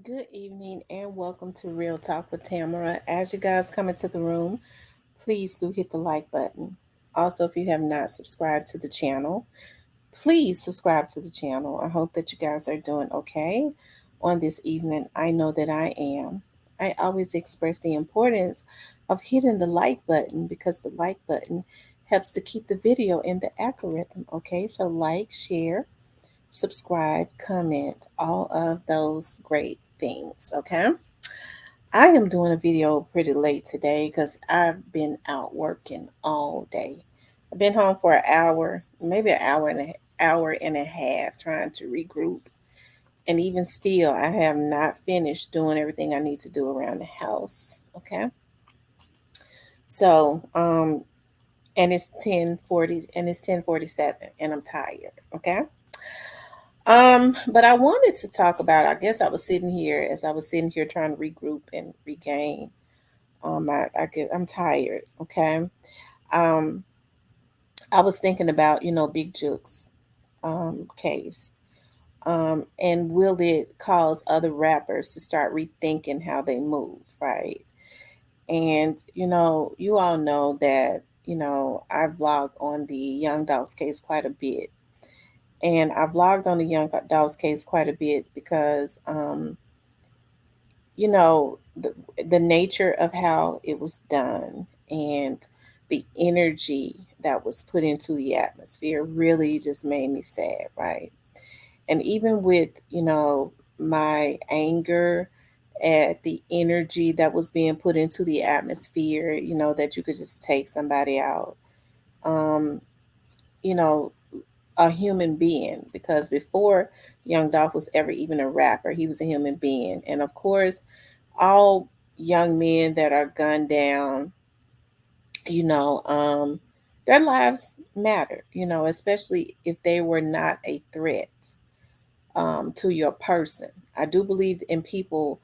Good evening and welcome to Real Talk with Tamara. As you guys come into the room, please do hit the like button. Also, if you have not subscribed to the channel, please subscribe to the channel. I hope that you guys are doing okay on this evening. I know that I am. I always express the importance of hitting the like button because the like button helps to keep the video in the algorithm. Okay, so like, share, subscribe, comment, all of those great things. Okay. I am doing a video pretty late today because I've been out working all day. I've been home for an hour, maybe an hour and a half trying to regroup. And even still, I have not finished doing everything I need to do around the house. Okay. So, and it's 10:40 and it's 10:47 and I'm tired. Okay. But I wanted to talk about, I guess I was sitting here trying to regroup and regain. I'm tired. Okay. Um, I was thinking about, Big Juke's case. And will it cause other rappers to start rethinking how they move, right? And, you all know that, I vlogged on the Young Dolph's case quite a bit. And I vlogged on the Young Dolph's case quite a bit because you know the, the nature of how it was done and the energy that was put into the atmosphere really just made me sad, right? And even with my anger at the energy that was being put into the atmosphere, that you could just take somebody out, um you know a human being, because before Young Dolph was ever even a rapper, he was a human being. And of course, all young men that are gunned down, you know, um, their lives matter, especially if they were not a threat to your person. I do believe in people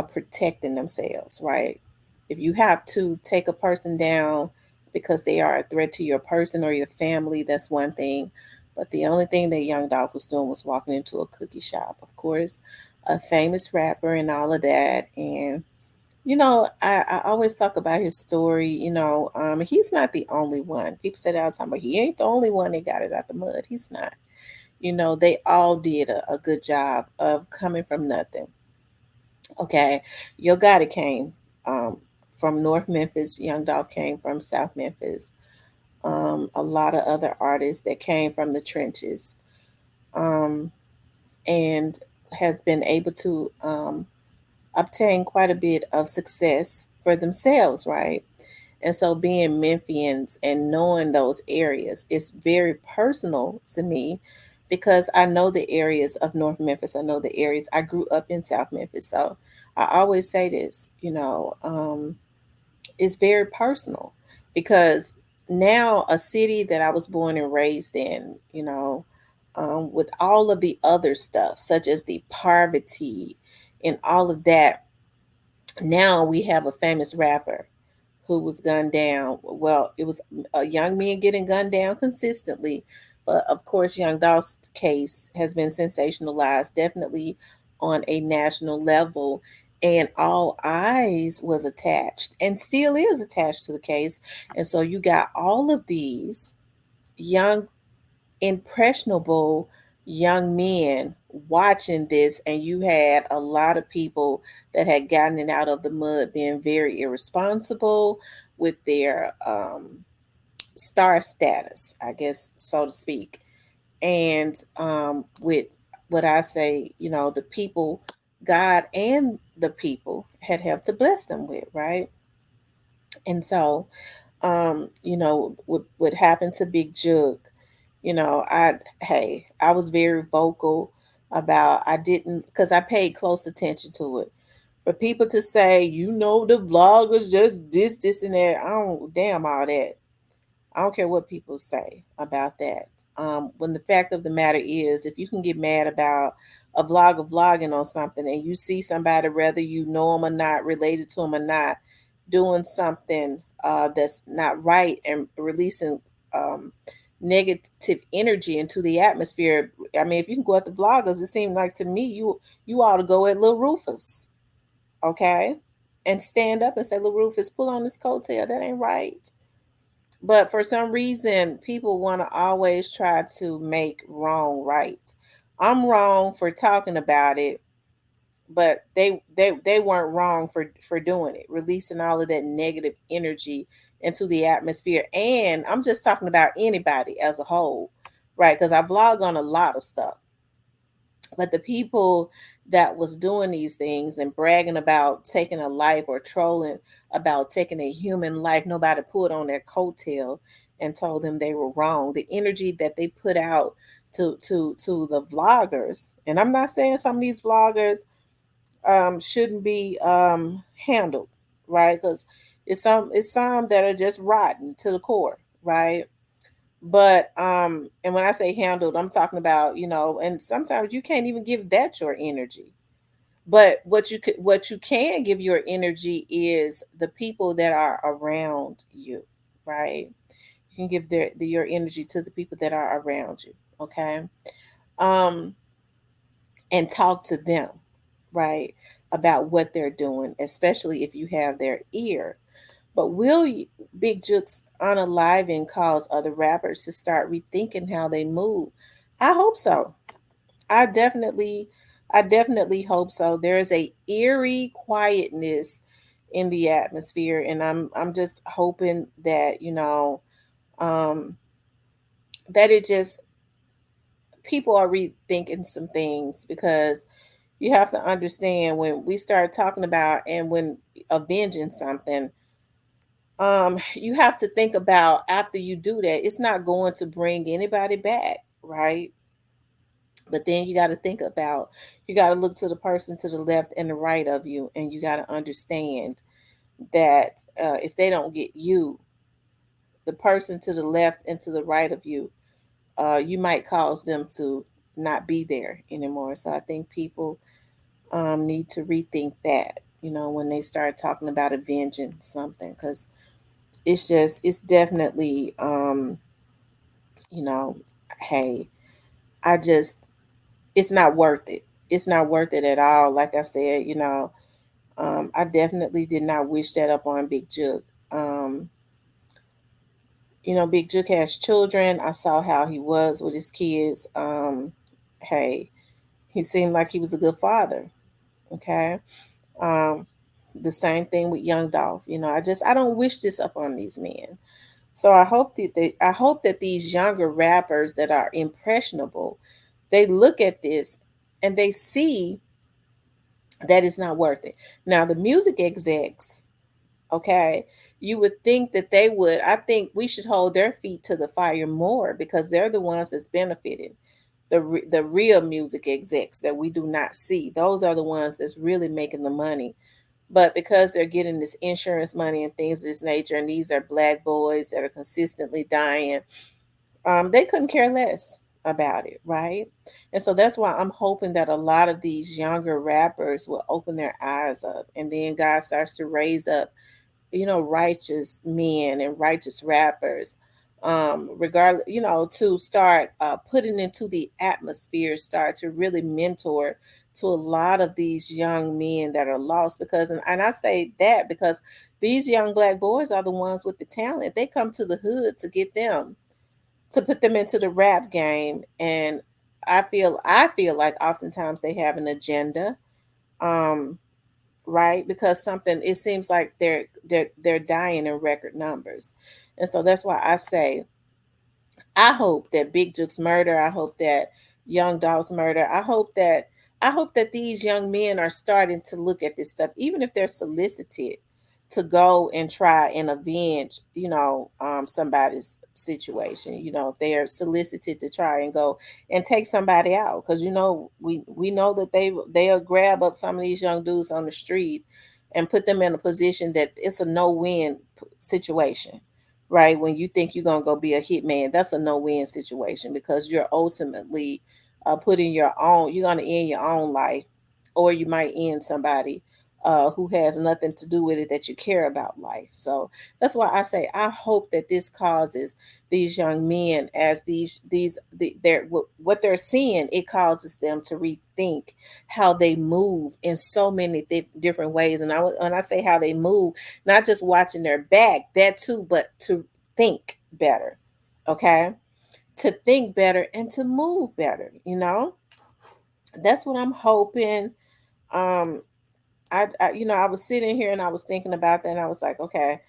protecting themselves, right? If you have to take a person down because they are a threat to your person or your family, that's one thing. But the only thing that Young Dog was doing was walking into a cookie shop, of course, a famous rapper and all of that. And I always talk about his story. He's not the only one. People say that all the time, but he ain't the only one that got it out the mud. He's not. They all did a good job of coming from nothing. Okay. Yo Gotti came from North Memphis. Young Dolph came from South Memphis. A lot of other artists that came from the trenches, um, and has been able to obtain quite a bit of success for themselves, right? And so being Memphians and knowing those areas is very personal to me because I know the areas of North Memphis. I know the areas. I grew up in South Memphis. So I always say this, it's very personal because now a city that I was born and raised in, with all of the other stuff, such as the poverty and all of that, now we have a famous rapper who was gunned down. Well, it was a young man getting gunned down consistently, but of course, Young Dolph's case has been sensationalized, definitely on a national level, and all eyes was attached and still is attached to the case. And so you got all of these young impressionable young men watching this, and you had a lot of people that had gotten it out of the mud being very irresponsible with their star status, I guess, so to speak. And with what I say, the people, God and the people had helped to bless them with, right? And so what happened to Big Jug, I was very vocal about, I didn't, because I paid close attention to it. For people to say, the vloggers just this and that, I don't damn all that. I don't care what people say about that. When the fact of the matter is, if you can get mad about a vlogger vlogging on something and you see somebody, whether you know them or not, related to them or not, doing something that's not right and releasing um, negative energy into the atmosphere. I mean, if you can go at the bloggers, it seemed like to me you ought to go at Lil Rufus, okay, and stand up and say, Lil Rufus, pull on this coattail. That ain't right. But for some reason, people want to always try to make wrong right. I'm wrong for talking about it, but they weren't wrong for doing it, releasing all of that negative energy into the atmosphere. And I'm just talking about anybody as a whole, right? Because I vlog on a lot of stuff, but the people that was doing these things and bragging about taking a life or trolling about taking a human life, nobody pulled on their coattail and told them they were wrong. The energy that they put out to the vloggers, and I'm not saying some of these vloggers shouldn't be handled, right? Because it's some that are just rotten to the core, right? But and when I say handled, I'm talking about, and sometimes you can't even give that your energy. But what you can give your energy is the people that are around you, right? You can give your energy to the people that are around you, okay? Um and talk to them, right? About what they're doing, especially if you have their ear. But Big Jukes unaliving cause other rappers to start rethinking how they move? I hope so. I definitely, I definitely hope so. There's a eerie quietness in the atmosphere, and I'm just hoping that um, that it just people are rethinking some things, because you have to understand when we start talking about and when avenging something, you have to think about after you do that, it's not going to bring anybody back, right? But then you got to think about, you got to look to the person to the left and the right of you, and you got to understand that if they don't get you, the person to the left and to the right of you, you might cause them to not be there anymore. So I think people need to rethink that, when they start talking about avenging something, because it's definitely, you know, hey, I just, it's not worth it. It's not worth it at all. Like I said, I definitely did not wish that up on Big Jook. Um, Big Jook has children. I saw how he was with his kids. Hey, he seemed like he was a good father. Okay. Um, the same thing with young Dolph. I don't wish this up on these men. So I hope that these younger rappers that are impressionable, they look at this and they see that it's not worth it. Now the music execs, okay, you would think that they would. I think we should hold their feet to the fire more, because they're the ones that's benefiting. The real music execs that we do not see, those are the ones that's really making the money. But because they're getting this insurance money and things of this nature, and these are black boys that are consistently dying, they couldn't care less about it, right? And so that's why I'm hoping that a lot of these younger rappers will open their eyes up, and then God starts to raise up, righteous men and righteous rappers, regardless, to start putting into the atmosphere, start to really mentor to a lot of these young men that are lost. Because, and I say that because these young black boys are the ones with the talent. They come to the hood to get them, to put them into the rap game. And I feel like oftentimes they have an agenda, um, right? Because something, it seems like they're dying in record numbers. And so that's why I say, I hope that Big Duke's murder, I hope that Young Dolph's murder, I hope that these young men are starting to look at this stuff, even if they're solicited to go and try and avenge, somebody's situation. If they are solicited to try and go and take somebody out, because we know that they'll grab up some of these young dudes on the street and put them in a position that it's a no-win situation, right? When you think you're gonna go be a hitman, that's a no-win situation, because you're ultimately putting your own. You're gonna end your own life, or you might end somebody who has nothing to do with it, that you care about life. So that's why I say I hope that this causes these young men, as they're what they're seeing, it causes them to rethink how they move in so many different ways. And when I say how they move, not just watching their back, that too, but to think better. Okay, to think better and to move better. That's what I'm hoping. Um, I was sitting here and I was thinking about that, and I was like, okay,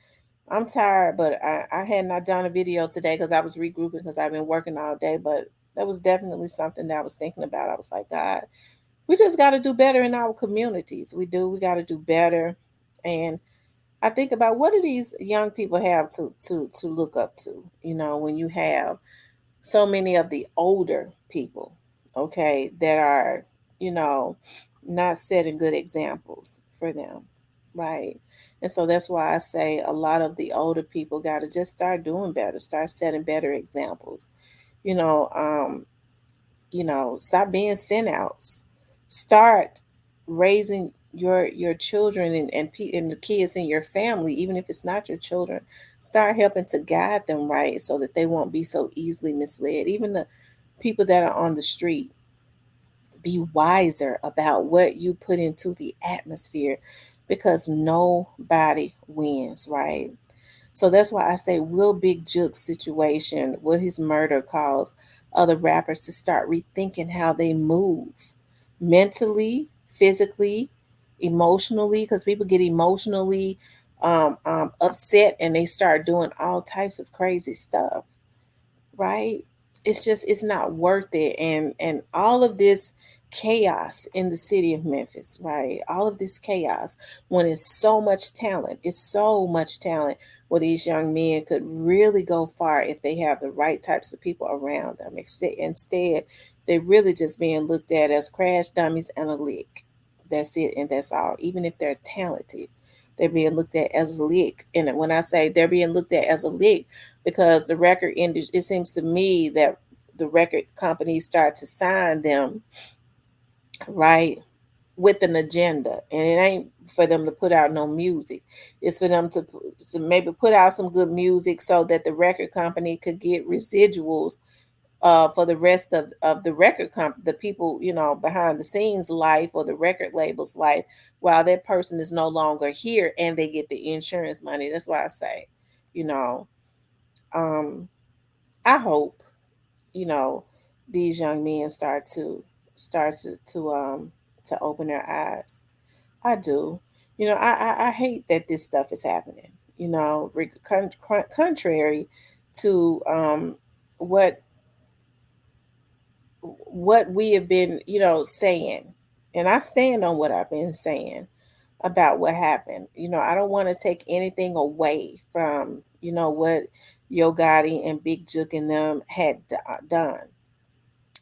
I'm tired, but I had not done a video today because I was regrouping because I've been working all day. But that was definitely something that I was thinking about. I was like, God, we just got to do better in our communities. We got to do better. And I think about, what do these young people have to look up to? When you have so many of the older people, okay, that are, you know, not setting good examples for them, right? And so that's why I say a lot of the older people got to just start doing better, start setting better examples. You know, um, stop being sent outs. Start raising your children and the kids in your family, even if it's not your children. Start helping to guide them right so that they won't be so easily misled. Even the people that are on the street, be wiser about what you put into the atmosphere, because nobody wins, right? So that's why I say, will Big Juke's situation, will his murder cause other rappers to start rethinking how they move mentally, physically, emotionally? Because people get emotionally upset and they start doing all types of crazy stuff, right? It's not worth it. And all of this chaos in the city of Memphis, right? All of this chaos, when it's so much talent, where these young men could really go far if they have the right types of people around them. Instead, they're really just being looked at as crash dummies and a lick. That's it, and that's all. Even if they're talented, they're being looked at as a lick. And when I say they're being looked at as a lick, because the record industry, it seems to me that the record companies start to sign them, right, with an agenda, and it ain't for them to put out no music. It's for them to maybe put out some good music so that the record company could get residuals for the rest of the the people, behind the scenes life, or the record label's life, while that person is no longer here, and they get the insurance money. That's why I say, you know um I hope, you know, these young men start to open their eyes. I do. I hate that this stuff is happening. Contrary to what what we have been, saying, and I stand on what I've been saying about what happened. I don't want to take anything away from what Yo Gotti and Big Juke and them had done,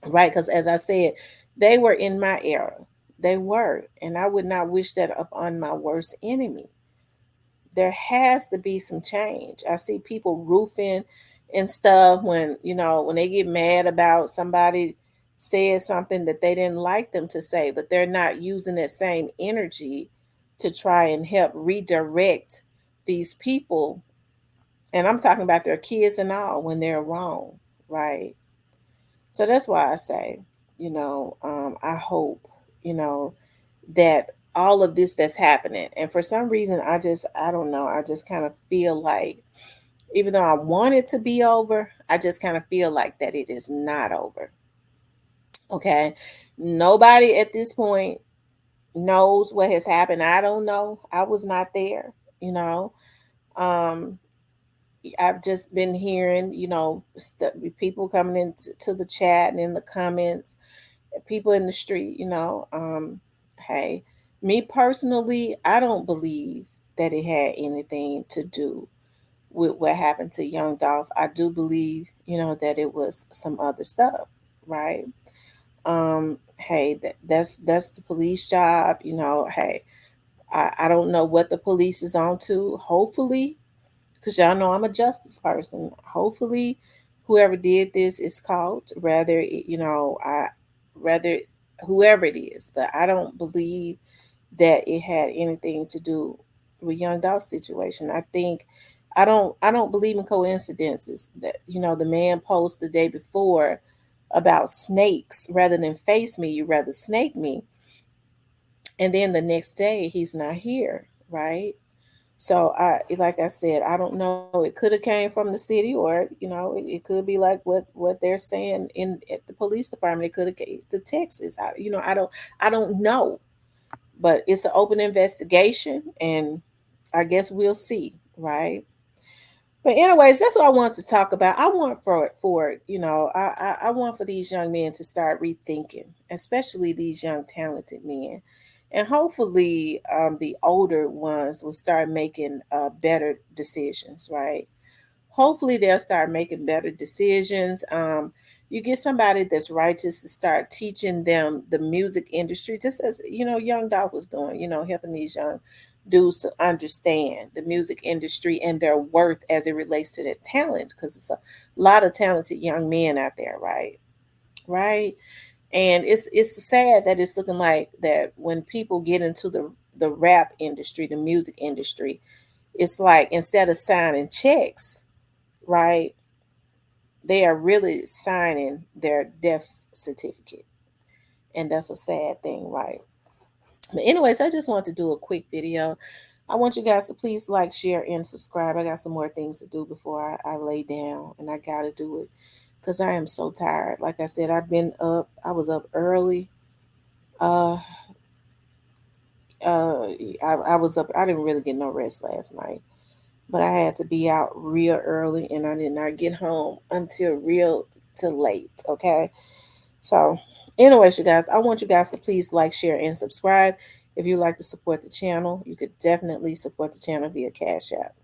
right? Because as I said, they were in my era. They were, and I would not wish that upon my worst enemy. There has to be some change. I see people roofing and stuff when they get mad about somebody said something that they didn't like them to say, but they're not using that same energy to try and help redirect these people. And I'm talking about their kids and all, when they're wrong, right? So that's why I say, I hope, you know, that all of this that's happening, and for some reason, I don't know, I just kind of feel like, even though I want it to be over, I just kind of feel like that it is not over. Okay. Nobody at this point knows what has happened. I don't know. I was not there, you know. Um, I've just been hearing, people coming into to the chat and in the comments, people in the street, hey, me personally, I don't believe that it had anything to do with what happened to young Dolph. I do believe, that it was some other stuff, right? Hey, that's the police job, hey, I don't know what the police is on to. Hopefully, because y'all know I'm a justice person. Hopefully, whoever did this is caught. Rather, I rather whoever it is, but I don't believe that it had anything to do with young Dolph's situation. I don't believe in coincidences. That the man posted the day before about snakes. Rather than face me, you rather snake me. And then the next day he's not here, right? So like I said, I don't know. It could have came from the city, or it could be like what they're saying in at the police department. It could have came to Texas. I don't know, but it's an open investigation, and I guess we'll see, right? But anyways, that's what I want to talk about. I want I want for these young men to start rethinking, especially these young talented men, and hopefully the older ones will start making better decisions, right? Hopefully they'll start making better decisions. You get somebody that's righteous to start teaching them the music industry, just as young Doc was doing, helping these young dudes to understand the music industry and their worth as it relates to their talent, because it's a lot of talented young men out there, right. And it's sad that it's looking like that when people get into the rap industry, the music industry, it's like instead of signing checks, right, they are really signing their death certificate. And that's a sad thing, right? But anyways, I just want to do a quick video. I want you guys to please like, share, and subscribe. I got some more things to do before I lay down, and I gotta do it because I am so tired. Like I said, I've been up. I was up early. Uh, uh, I was up. I didn't really get no rest last night, but I had to be out real early, and I did not get home until real till late. Okay. So, anyways, you guys, I want you guys to please like, share, and subscribe. If you like to support the channel, you could definitely support the channel via Cash App.